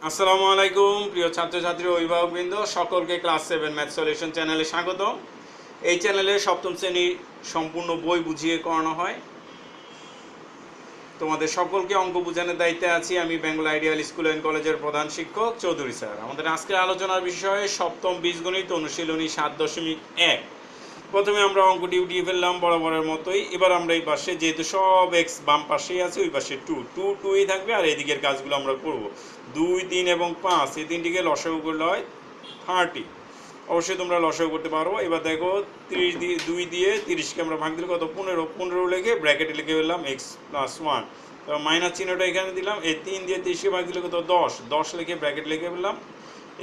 আসসালামু আলাইকুম প্রিয় ছাত্রছাত্রী অভিভাবকবৃন্দ, সকলকে ক্লাস 7 ম্যাথ সলিউশন চ্যানেলে স্বাগত। এই চ্যানেলে সপ্তম শ্রেণীর সম্পূর্ণ বই বুঝিয়ে করানো হয়। তোমাদের সকলকে অঙ্ক বোঝানোর দায়িত্বে আছি আমি বেঙ্গল আইডিয়াল স্কুল অ্যান্ড কলেজের প্রধান শিক্ষক চৌধুরী স্যার। আমাদের আজকের আলোচনার বিষয় সপ্তম বীজগণিত অনুশীলনী 7.1। প্রথমে আমরা অঙ্কটি উঠিয়ে ফেললাম বরাবরের মতোই। এবার আমরা এই পাশে যেহেতু সব এক্স বাম পাশেই আছে, ওই পাশে টুই থাকবে, আর এদিকের কাজগুলো আমরা করব। 2, 3 এবং 5 এই তিনটিকে লসাগু করলে হয় 30। অবশ্যই তোমরা লসাগু করতে পারো। এবার দেখো 2 দিয়ে 30কে আমরা ভাগ দিলে কত? 15 লিখে ব্র্যাকেটে লিখে ফেললাম এক্স প্লাস 1। তারপর মাইনাস চিহ্নটা এখানে দিলাম। এই 3 দিয়ে 30কে ভাগ দিলে কত? 10 লিখে ব্র্যাকেট লিখে ফেললাম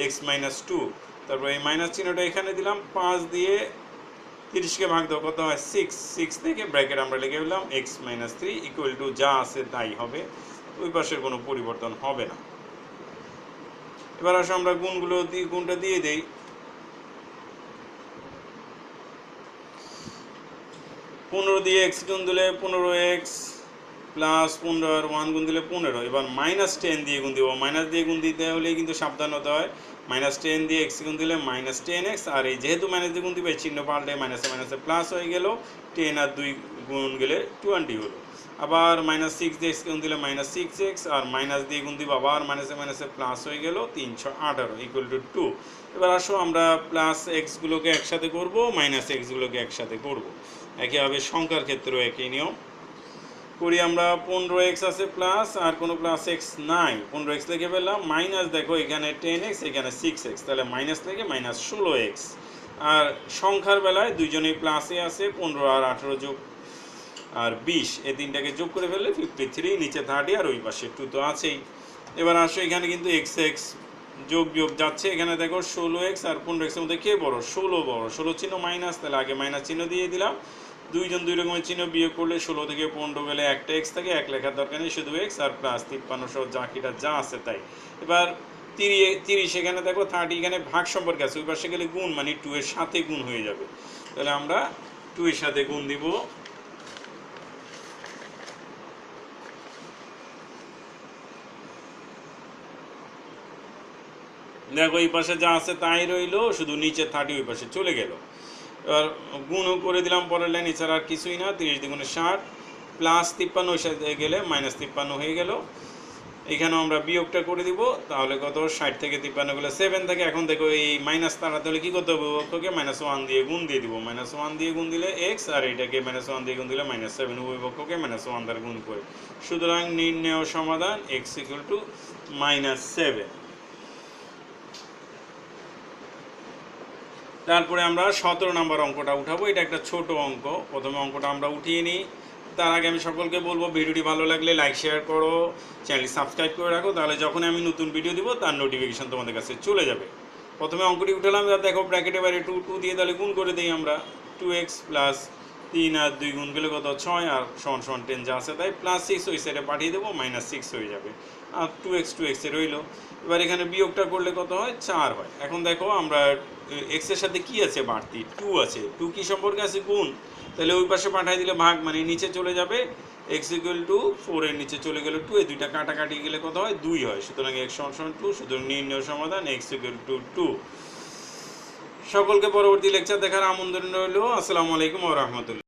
এক্স মাইনাস 2। তারপর এই মাইনাস চিহ্নটা এখানে দিলাম। 5 দিয়ে 30কে ভাগ দাও, কত হয়? 6 থেকে ব্র্যাকেট আমরা লিখে ফেললাম এক্স মাইনাস 3 ইকুয়াল টু যা আছে তাই হবে, ওই পাশের কোনো পরিবর্তন হবে না। এবার আসো আমরা গুণটা দিয়ে দেই। 15 দিয়ে এক্স গুণ দিলে 15x প্লাস 15 আর 1 গুণ দিলে 15। এবার মাইনাস 10 দিয়ে গুণ দিব। মাইনাস দিয়ে গুণ দিতে হলে কিন্তু সাবধান হতে হয়। মাইনাস 10 দিয়ে এক্স গুণ দিলে মাইনাস 10x, আর এই যেহেতু মাইনাস দিয়ে গুণ দিবে চিহ্ন পাল্টে মাইনাসে প্লাস হয়ে গেল। 10 আর 2 গুণ গেলে 20 হলো। আবার মাইনাস 6 দিয়ে এক্স গুণ দিলে মাইনাস 6x, আর মাইনাস দিয়ে গুণ দিব আবার মাইনাসে প্লাস হয়ে গেল 318 ইকুয়াল টু 2। এবার আসো আমরা প্লাস এক্সগুলোকে একসাথে করব, মাইনাস এক্সগুলোকে একসাথে করব। একইভাবে সংখ্যার ক্ষেত্রেও একই নিয়ম করি আমরা। 15x আছে প্লাস, আর কোনো প্লাস এক্স নাই, 15x লিখে ফেললাম। মাইনাস দেখো এখানে 10x, এখানে 6x, তাহলে মাইনাস থেকে মাইনাস 16x। আর সংখ্যার বেলায় দুইজনেই প্লাসে আছে, 15 আর 18 যোগ আর 20, এই তিনটাকে যোগ করে ফেললে 53, নিচে 30 আর ওই পাশে 2 তো আছেই। এবার আসো এখানে কিন্তু x যোগ যাচ্ছে। এখানে দেখো 16x আর 15x এর মধ্যে কে বড়? 16 বড়। 16 চিহ্ন মাইনাস, তাহলে আগে মাইনাস চিহ্ন দিয়ে দিলাম। দুইজন দুই রকমের চিহ্ন বিয়োগ করলে 16 থেকে 15 গেলে একটা এক্স থাকে, এক লেখার দরকার নেই, শুধু এক্স আর প্লাস 53 সহ যা আছে তাই। এবার 30 এখানে দেখো 30 এখানে ভাগ সম্পর্কে আছে, ওই পাশে গেলে গুণ, মানে 2 এর সাথে গুণ হয়ে যাবে। তাহলে আমরা 2 এর সাথে গুণ দিব। দেখো এই পাশে যা আছে তাই রইলো, শুধু নিচে 30 ওই পাশে চলে গেল। এবার গুণও করে দিলাম পরের লাইন, এছাড়া আর কিছুই না। 30 দ্বিগুণে 60 প্লাস 53 ওই সাথে গেলে মাইনাস 53 হয়ে গেল। এখানেও আমরা বিয়োগটা করে দিব, তাহলে কত? 60 থেকে 53 গেলে 7 থাকে। এখন দেখো এই মাইনাস তাড়াতে হলে কী করতে হবে? উভয়পক্ষকে -1 দিয়ে গুণ দিয়ে দিব। -1 দিয়ে গুণ দিলে এক্স, আর এটাকে -1 দিয়ে গুণ দিলে -7, উভয়পক্ষকে -1 দ্বারা গুণ করে। সুতরাং নির্ণেয় সমাধান x ইকুয়াল টু -7। তারপরে আমরা 17 নম্বর অঙ্কটা উঠাবো। এটা একটা ছোট অঙ্ক। প্রথমে অঙ্কটা আমরা উঠিয়ে নিই। তার আগে আমি সকলকে বলবো, ভিডিওটি ভালো লাগলে লাইক শেয়ার করো, চ্যানেলটি সাবস্ক্রাইব করে রাখো, তাহলে যখন আমি নতুন ভিডিও দিব তার নোটিফিকেশন তোমাদের কাছে চলে যাবে। প্রথমে অঙ্কটি উঠালাম। এবার দেখো ব্র্যাকেটে বাইরে 2 দিয়ে তাহলে গুণ করে দিই আমরা। 2x প্লাস 3 আর 2 গুণ গেলে কত? 6 আর সমান 10 যা আছে তাই, প্লাস 6 ওই সাইডে পাঠিয়ে দেবো, -6 হয়ে যাবে, আর 2x এ রইল। এবার এখানে বিয়োগটা করলে কত হয়? 4 হয়। এখন দেখো আমরা x এর সাথে কি আছে? বাড়তি 2 আছে। 2 কি সম্পর্কে আছে? গুণ। তাহলে ওই পাশে পাঠিয়ে দিলে ভাগ, মানে নিচে চলে যাবে। x ইকুয়াল টু 4 এর নিচে চলে গেলে 2, এই দুইটা কাটাকাটি গেলে কত হয়? 2 হয়। সুতরাং x সমান 2। সুতরাং নির্ণয় সমাধান x ইকুয়াল টু 2। সকলকে পরবর্তী লেকচার দেখার আমন্ত্রণ রইল। আসসালামু আলাইকুম ওয়া রাহমাতুল্লাহ।